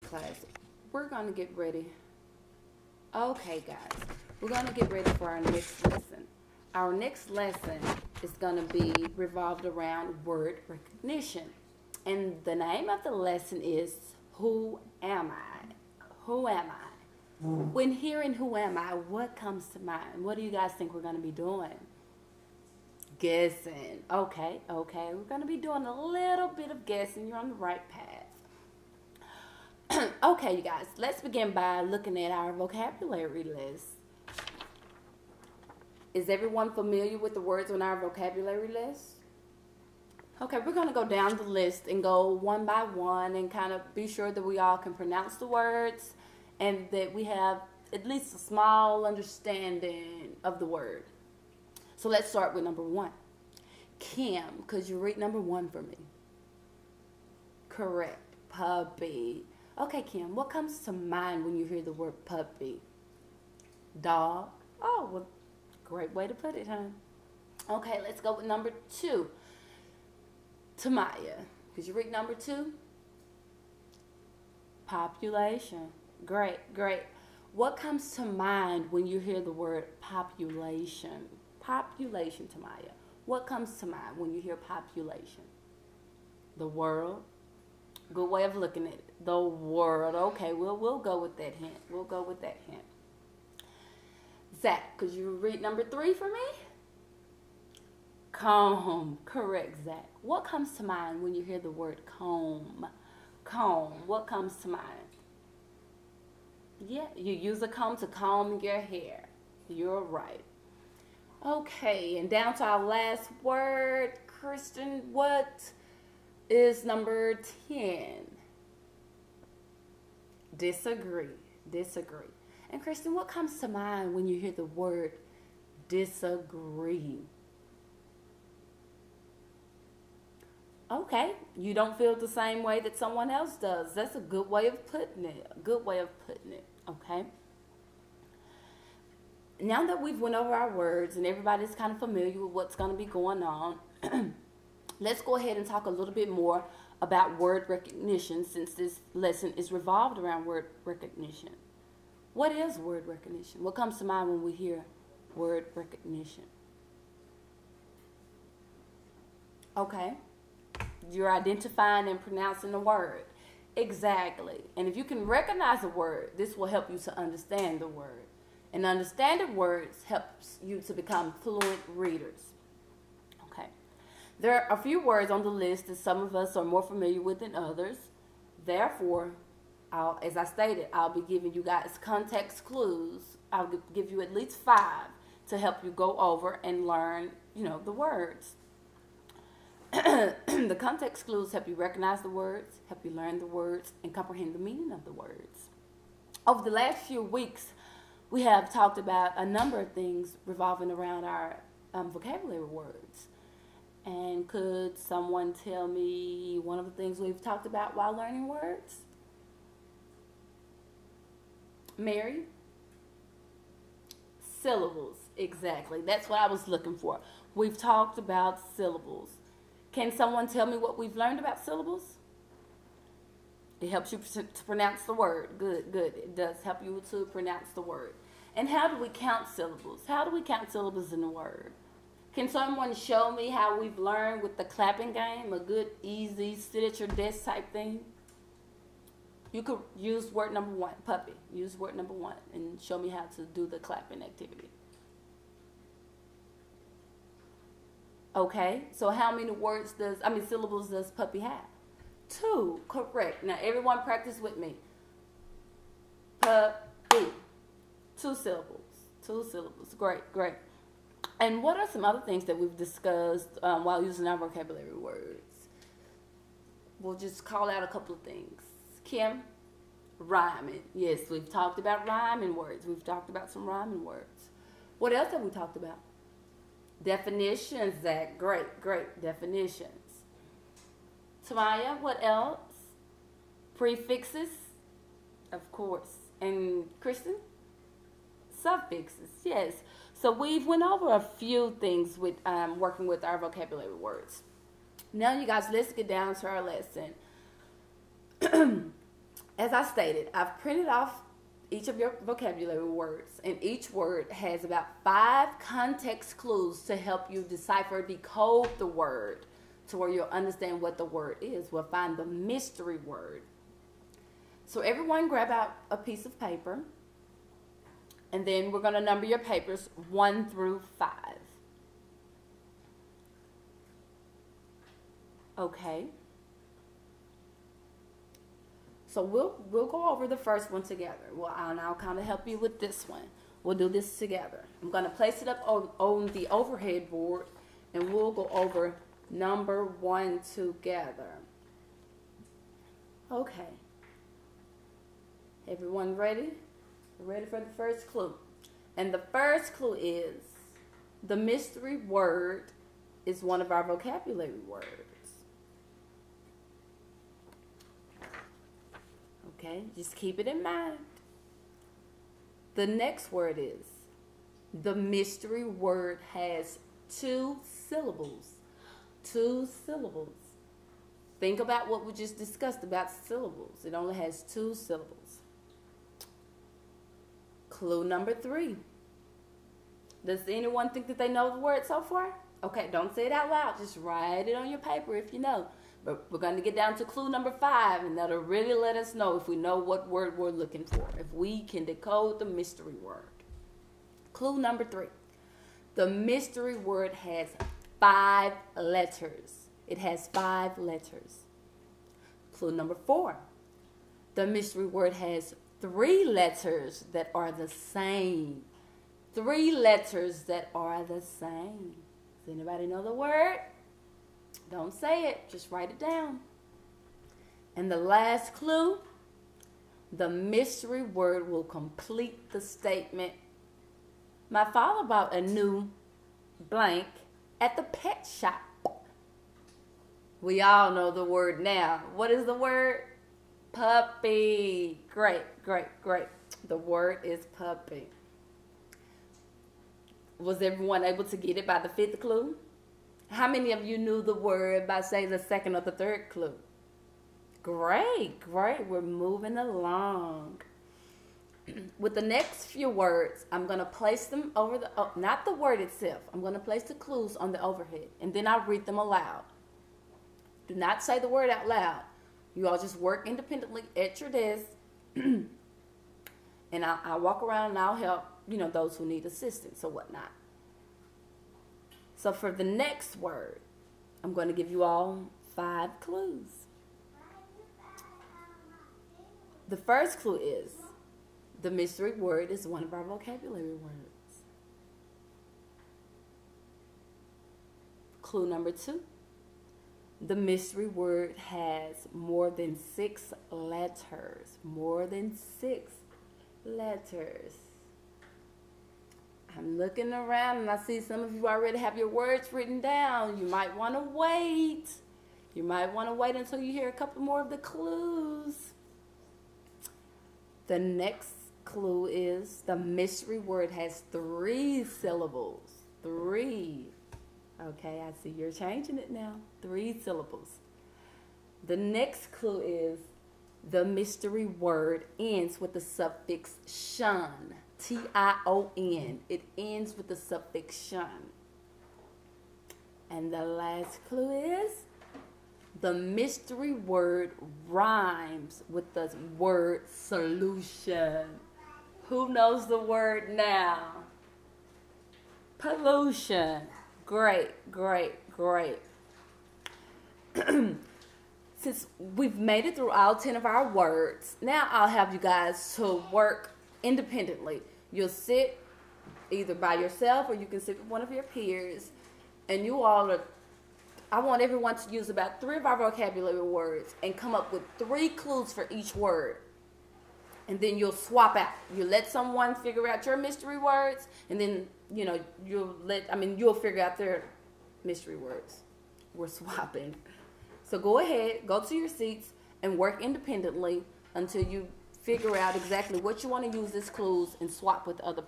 class, we're going to get ready. Okay, guys, we're going to get ready for our next lesson. Our next lesson is going to be revolved around word recognition. And the name of the lesson is, Who Am I? Who am I? When hearing who am I, what comes to mind? What do you guys think we're going to be doing? Guessing. Okay. We're going to be doing a little bit of guessing. You're on the right path. Okay, you guys, let's begin by looking at our vocabulary list. Is everyone familiar with the words on our vocabulary list? Okay, we're going to go down the list and go one by one and kind of be sure that we all can pronounce the words and that we have at least a small understanding of the word. So let's start with number one. Kim, could you read number one for me? Correct. Puppy. Okay, Kim, what comes to mind when you hear the word puppy? Dog. Oh, well, great way to put it, huh? Okay, let's go with number two. Tamaya, could you read number two? Population. Great. What comes to mind when you hear the word population? Population, Tamaya. What comes to mind when you hear population? The world. Good way of looking at it. The world. Okay, we'll go with that hint. We'll go with that hint. Zach, could you read number three for me? Comb. Correct, Zach. What comes to mind when you hear the word comb? Comb. What comes to mind? Yeah, you use a comb to comb your hair. You're right. Okay, and down to our last word. Kristen, what is number 10? Disagree. And Kristen, what comes to mind when you hear the word disagree? Okay, you don't feel the same way that someone else does. That's a good way of putting it. Okay? Now that we've went over our words and everybody's kind of familiar with what's going to be going on, let's go ahead and talk a little bit more about word recognition, since this lesson is revolved around word recognition. What is word recognition? What comes to mind when we hear word recognition? Okay. You're identifying and pronouncing a word. Exactly. And if you can recognize a word, this will help you to understand the word. And understanding words helps you to become fluent readers. Okay. There are a few words on the list that some of us are more familiar with than others. Therefore, as I stated, I'll be giving you guys context clues. I'll give you at least 5 to help you go over and learn, the words. The context clues help you recognize the words, help you learn the words, and comprehend the meaning of the words. Over the last few weeks, we have talked about a number of things revolving around our vocabulary words. And could someone tell me one of the things we've talked about while learning words? Mary? Syllables. Exactly. That's what I was looking for. We've talked about syllables. Can someone tell me what we've learned about syllables? It helps you to pronounce the word. Good. It does help you to pronounce the word. And how do we count syllables? How do we count syllables in a word? Can someone show me how we've learned with the clapping game? A good, easy, sit at your desk type thing? You could use word number 1, puppy. Use word number 1 and show me how to do the clapping activity. Okay, so how many syllables does puppy have? 2, correct. Now everyone practice with me. Puppy. 2 syllables. 2 syllables. Great. And what are some other things that we've discussed while using our vocabulary words? We'll just call out a couple of things. Kim, rhyming. Yes, we've talked about rhyming words. We've talked about some rhyming words. What else have we talked about? Definitions, Zach. Great. Definitions. Tamaya, what else? Prefixes, of course. And Kristen? Suffixes, yes. So we've went over a few things with working with our vocabulary words. Now, you guys, let's get down to our lesson. as I stated, I've printed off each of your vocabulary words, and each word has about 5 context clues to help you decipher, decode the word to where you'll understand what the word is. We'll find the mystery word. So everyone grab out a piece of paper, and then we're going to number your papers 1 through 5. Okay. So we'll go over the first one together. Well, I'll kind of help you with this one. We'll do this together. I'm going to place it up on the overhead board, and we'll go over number 1 together. Okay. Everyone ready? Ready for the first clue? And the first clue is the mystery word is one of our vocabulary words. Okay, just keep it in mind. The next word is, the mystery word has 2 syllables. 2 syllables. Think about what we just discussed about syllables. It only has 2 syllables. Clue number 3. Does anyone think that they know the word so far? Okay, don't say it out loud. Just write it on your paper if you know. But we're going to get down to clue number 5, and that'll really let us know if we know what word we're looking for, if we can decode the mystery word. Clue number 3. The mystery word has 5 letters. It has 5 letters. Clue number 4. The mystery word has 3 letters that are the same. 3 letters that are the same. Does anybody know the word? Don't say it, just write it down. And the last clue, the mystery word will complete the statement. My father bought a new blank at the pet shop. We all know the word now. What is the word? Puppy. Great, great, great. The word is puppy. Was everyone able to get it by the 5th clue? How many of you knew the word by, say, the 2nd or the 3rd clue? Great, great. We're moving along. With the next few words, I'm going to place them over the, not the word itself. I'm going to place the clues on the overhead, and then I'll read them aloud. Do not say the word out loud. You all just work independently at your desk, and I'll walk around and I'll help, those who need assistance or whatnot. So for the next word, I'm going to give you all 5 clues. The first clue is, the mystery word is one of our vocabulary words. Clue number 2, the mystery word has more than 6 letters. More than 6 letters. I'm looking around and I see some of you already have your words written down. You might want to wait. You might want to wait until you hear a couple more of the clues. The next clue is, the mystery word has 3 syllables. 3. Okay, I see you're changing it now. 3 syllables. The next clue is, the mystery word ends with the suffix shun. T-I-O-N. It ends with the suffix shun. And the last clue is, the mystery word rhymes with the word solution. Who knows the word now? Pollution. Great, great, great. Since we've made it through all 10 of our words, now I'll have you guys to work independently. You'll sit either by yourself or you can sit with one of your peers, and you all are, I want everyone to use about 3 of our vocabulary words and come up with 3 clues for each word. And then you'll swap out. You let someone figure out your mystery words, and then, you'll figure out their mystery words. We're swapping. So go ahead, go to your seats, and work independently until you figure out exactly what you want to use as clues and swap with other people.